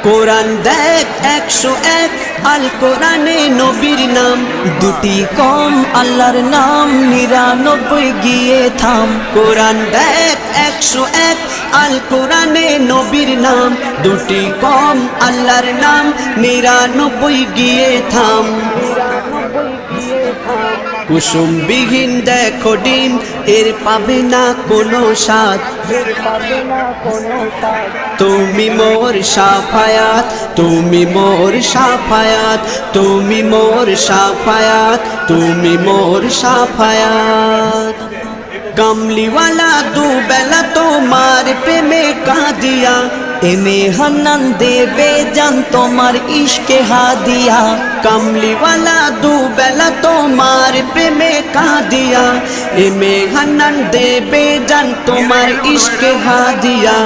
কোরআন দেখ 101 আল কোরআনে নবীর নাম, দুটি কম আল্লাহর নাম 99 গিয়ে থাম। কোরআন দেখ 101 আল কোরআনে নবীর নাম, দুটি কম আল্লাহর নাম 99 গিয়ে থাম। কুসুমবিহীন দেখো ডিম, এর পাবে না কোনো স্বাদ। তুমি মোর সাফায়াত, তুমি মোর সাফায়াত, তুমি মোর সাফায়াত, তুমি মোর সাফায়াত। কামলিওয়ালা দুবেলা তোমার প্রেমে কাঁদিয়া, এমে হান্নান দেবে জান তোমার ইশকে হাদিয়া। কামলিওয়ালা দুবেলা তোমার প্রেমে কাঁদিয়া, এমে হান্নান দেবে জান তোমার ইশকে হাদিয়া।